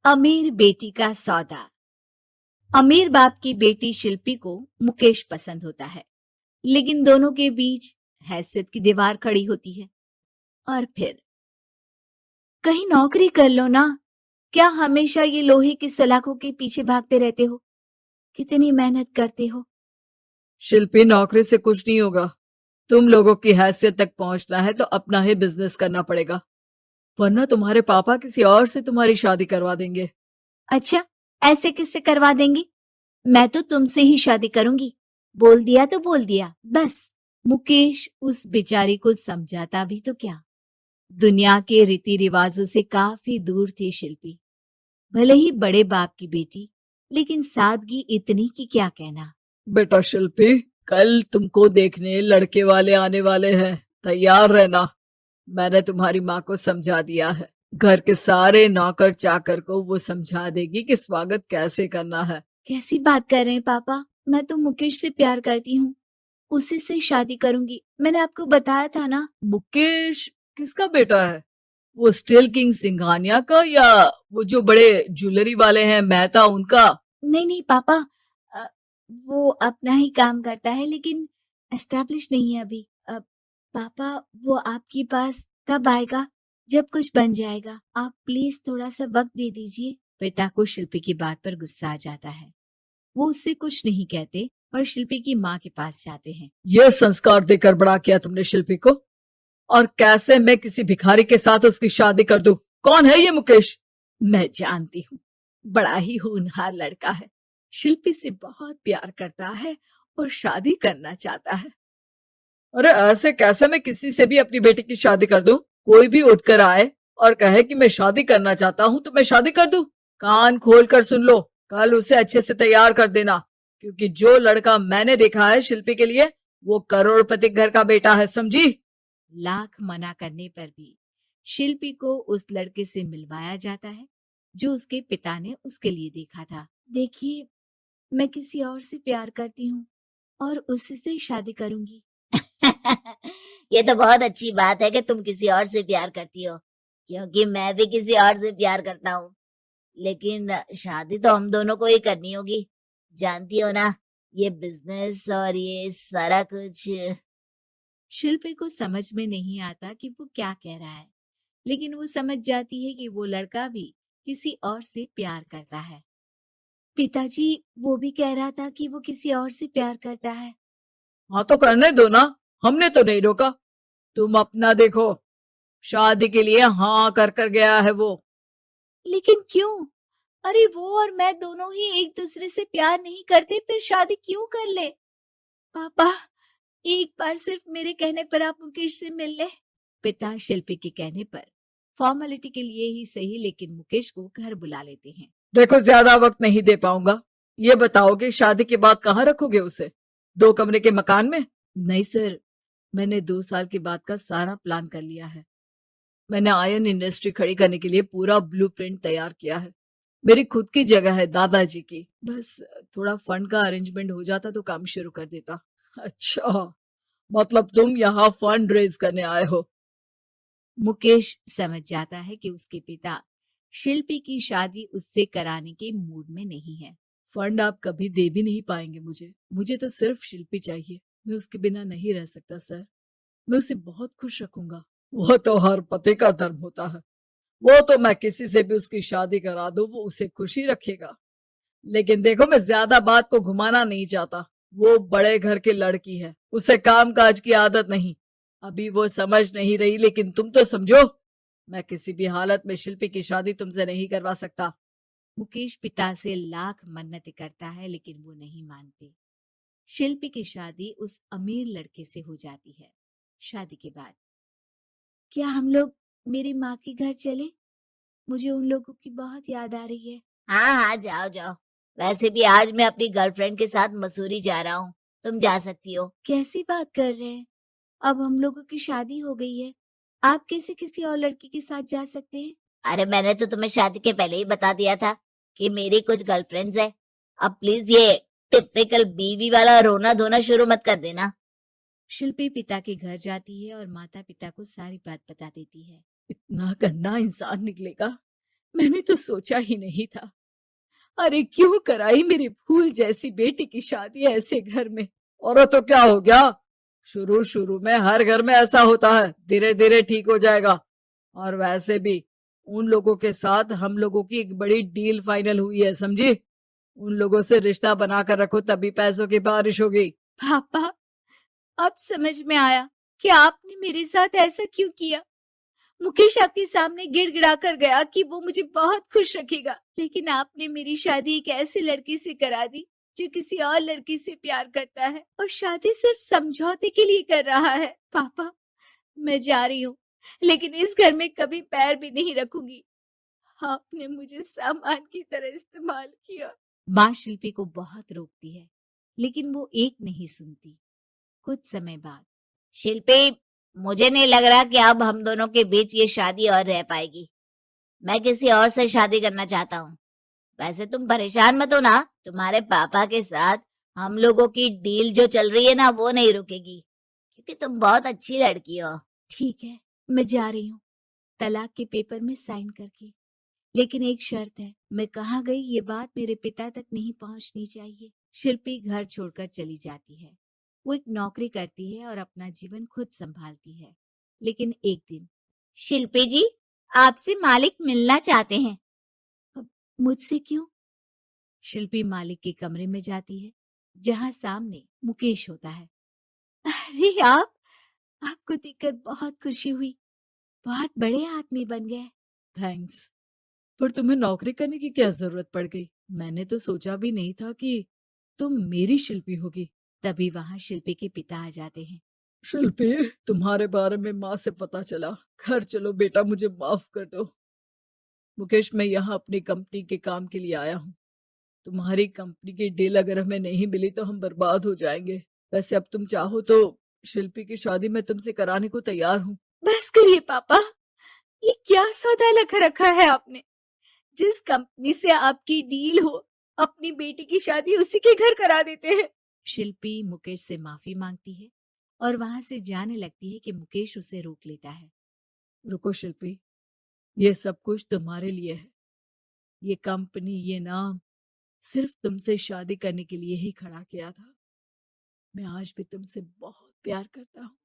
अमीर बेटी का सौदा। अमीर बाप की बेटी शिल्पी को मुकेश पसंद होता है, लेकिन दोनों के बीच हैसियत की दीवार खड़ी होती है। और फिर कहीं नौकरी कर लो ना, क्या हमेशा ये लोहे की सलाखों के पीछे भागते रहते हो? कितनी मेहनत करते हो। शिल्पी, नौकरी से कुछ नहीं होगा। तुम लोगों की हैसियत तक पहुंचना है तो अपना ही बिजनेस करना पड़ेगा, वरना तुम्हारे पापा किसी और से तुम्हारी शादी करवा देंगे। अच्छा, ऐसे किससे करवा देंगी? मैं तो तुमसे ही शादी करूंगी। बोल दिया तो बोल दिया, बस। मुकेश उस बेचारी को समझाता भी तो क्या। दुनिया के रीति रिवाजों से काफी दूर थी शिल्पी। भले ही बड़े बाप की बेटी, लेकिन सादगी इतनी कि क्या कहना। बेटा शिल्पी, कल तुमको देखने लड़के वाले आने वाले हैं, तैयार रहना। मैंने तुम्हारी माँ को समझा दिया है। घर के सारे नौकर चाकर को वो समझा देगी कि स्वागत कैसे करना है। कैसी बात कर रहे हैं पापा? मैं तो मुकेश से प्यार करती हूँ, उसी से शादी करूंगी। मैंने आपको बताया था ना। मुकेश किसका बेटा है? वो स्टील किंग सिंघानिया का, या वो जो बड़े ज्वेलरी वाले हैं मेहता, उनका? नहीं नहीं पापा, अ, वो अपना ही काम करता है, लेकिन एस्टेब्लिश नहीं है अभी। पापा, वो आपके पास तब आएगा जब कुछ बन जाएगा। आप प्लीज थोड़ा सा वक्त दे दीजिए। पिता को शिल्पी की बात पर गुस्सा आ जाता है। वो उससे कुछ नहीं कहते और शिल्पी की माँ के पास जाते हैं। ये संस्कार देकर बड़ा किया तुमने शिल्पी को, और कैसे मैं किसी भिखारी के साथ उसकी शादी कर दूं? कौन है ये मुकेश? मैं जानती हूँ, बड़ा ही होनहार लड़का है। शिल्पी से बहुत प्यार करता है और शादी करना चाहता है। अरे ऐसे कैसे मैं किसी से भी अपनी बेटी की शादी कर दूं? कोई भी उठकर आए और कहे कि मैं शादी करना चाहता हूं तो मैं शादी कर दूं? कान खोल कर सुन लो, कल उसे अच्छे से तैयार कर देना, क्योंकि जो लड़का मैंने देखा है शिल्पी के लिए, वो करोड़पति घर का बेटा है, समझी? लाख मना करने पर भी शिल्पी को उस लड़के से मिलवाया जाता है जो उसके पिता ने उसके लिए देखा था। देखिए, मैं किसी और से प्यार करती हूँ और उसी से शादी करूंगी। ये तो बहुत अच्छी बात है कि तुम किसी और से प्यार करती हो, क्योंकि मैं भी किसी और से प्यार करता हूँ। लेकिन शादी तो हम दोनों को ही करनी होगी, जानती हो ना, ये बिजनेस और ये सारा कुछ। शिल्पी को समझ में नहीं आता कि वो क्या कह रहा है, लेकिन वो समझ जाती है कि वो लड़का भी किसी और से प्यार करता है। पिताजी, वो भी कह रहा था कि वो किसी और से प्यार करता है। हाँ तो करने दो ना, हमने तो नहीं रोका। तुम अपना देखो, शादी के लिए हाँ कर गया है वो। लेकिन क्यों? अरे वो और मैं दोनों ही एक दूसरे से प्यार नहीं करते, फिर शादी क्यों कर ले? पापा, एक बार सिर्फ मेरे कहने पर आप मुकेश से मिल ले। पिता शिल्पी के कहने पर फॉर्मेलिटी के लिए ही सही, लेकिन मुकेश को घर बुला लेते हैं। देखो, ज्यादा वक्त नहीं दे पाऊंगा। ये बताओ कि शादी के बाद कहाँ रखोगे उसे? 2 कमरे के मकान में? नहीं सर, मैंने 2 साल के बाद का सारा प्लान कर लिया है। मैंने आयरन इंडस्ट्री खड़ी करने के लिए पूरा ब्लूप्रिंट तैयार किया है। मेरी खुद की जगह है दादाजी की। बस थोड़ा फंड का अरेंजमेंट हो जाता तो काम शुरू कर देता। अच्छा, मतलब तुम यहाँ फंड रेज करने आए हो? मुकेश समझ जाता है कि उसके पिता शिल्पी की शादी उससे कराने के मूड में नहीं है। फंड आप कभी दे भी नहीं पाएंगे मुझे। मुझे तो सिर्फ शिल्पी चाहिए। मैं उसके बिना नहीं रह सकता सर। मैं उसे बहुत खुश रखूंगा। वो तो हर पति का धर्म होता है। वो तो मैं किसी से भी उसकी शादी करा दूं, वो उसे खुशी रखेगा। लेकिन देखो, मैं ज्यादा बात को घुमाना नहीं चाहता। वो बड़े घर की लड़की है, उसे काम काज की आदत नहीं। अभी वो समझ नहीं रही, लेकिन तुम तो समझो। मैं किसी भी हालत में शिल्पी की शादी तुमसे नहीं करवा सकता। मुकेश पिता से लाख मन्नतें करता है, लेकिन वो नहीं मानते। शिल्पी की शादी उस अमीर लड़के से हो जाती है। शादी के बाद क्या हम लोग मेरी माँ के घर चले? मुझे उन लोगों की बहुत याद आ रही है। हाँ हाँ, जाओ जाओ। वैसे भी आज मैं अपनी गर्लफ्रेंड के साथ मसूरी जा रहा हूँ, तुम जा सकती हो। कैसी बात कर रहे हैं? अब हम लोगों की शादी हो गई है, आप कैसे किसी और लड़की के साथ जा सकते हैं? अरे मैंने तो तुम्हें शादी के पहले ही बता दिया था कि मेरी कुछ गर्लफ्रेंड्स है। अब प्लीज ये टिपिकल बीवी वाला रोना धोना शुरू मत कर देना। शिल्पी पिता के घर जाती है और माता पिता को सारी बात बता देती है। इतना गंदा इंसान निकलेगा, मैंने तो सोचा ही नहीं था। अरे क्यों कराई मेरी फूल जैसी बेटी की शादी ऐसे घर में। और तो क्या हो गया, शुरू शुरू में हर घर में ऐसा होता है, धीरे धीरे ठीक हो जाएगा। और वैसे भी उन लोगों के साथ हम लोगों की एक बड़ी डील फाइनल हुई है, समझी। उन लोगों से रिश्ता बनाकर रखो, तभी पैसों की बारिश होगी। पापा, अब समझ में आया कि आपने मेरे साथ ऐसा क्यों किया। मुकेश आपके सामने गिड़गिड़ा कर गया कि वो मुझे बहुत खुश रखेगा, लेकिन आपने मेरी शादी एक ऐसे लड़के से करा दी जो किसी और लड़की से प्यार करता है और शादी सिर्फ समझौते के लिए कर रहा है। पापा, मैं जा रही हूँ, लेकिन इस घर में कभी पैर भी नहीं रखूंगी। आपने मुझे सामान की तरह इस्तेमाल किया। माँ शिल्पी को बहुत रोकती है, लेकिन वो एक नहीं सुनती। कुछ समय बाद, शिल्पी, मुझे नहीं लग रहा कि अब हम दोनों के बीच ये शादी और रह पाएगी। मैं किसी और से शादी करना चाहता हूँ। वैसे तुम परेशान मत हो ना, तुम्हारे पापा के साथ हम लोगों की डील जो चल रही है ना, वो नहीं रुकेगी, क्योंकि तुम बहुत अच्छी लड़की हो। ठीक है, मैं जा रही हूँ, तलाक के पेपर में साइन करके। लेकिन एक शर्त है, मैं कहाँ गई ये बात मेरे पिता तक नहीं पहुंचनी चाहिए। शिल्पी घर छोड़कर चली जाती है। वो एक नौकरी करती है और अपना जीवन खुद संभालती है। लेकिन एक दिन, शिल्पी जी, आपसे मालिक मिलना चाहते हैं। अब मुझसे क्यों? शिल्पी मालिक के कमरे में जाती है, जहां सामने मुकेश होता है। अरे आप, आपको देखकर बहुत खुशी हुई, बहुत बड़े आदमी बन गए। थैंक्स, पर तुम्हें नौकरी करने की क्या जरूरत पड़ गई। मैंने तो सोचा भी नहीं था कि तुम मेरी शिल्पी होगी। तभी वहां शिल्पी के पिता आ जाते हैं। शिल्पी, तुम्हारे बारे में माँ से पता चला। घर चलो बेटा, मुझे माफ कर दो। मुकेश, मैं यहाँ अपनी कंपनी के काम के लिए आया हूँ। तुम्हारी कंपनी की डील अगर हमें नहीं मिली तो हम बर्बाद हो जाएंगे। वैसे अब तुम चाहो तो शिल्पी की शादी मैं तुमसे कराने को तैयार हूँ। बस करिए पापा, ये क्या सौदा लगा रखा है आपने। जिस कंपनी से आपकी डील हो, अपनी बेटी की शादी उसी के घर करा देते हैं। शिल्पी मुकेश से माफी मांगती है और वहां से जाने लगती है कि मुकेश उसे रोक लेता है। रुको शिल्पी, ये सब कुछ तुम्हारे लिए है। ये कंपनी, ये नाम सिर्फ तुमसे शादी करने के लिए ही खड़ा किया था। मैं आज भी तुमसे बहुत प्यार करता हूँ।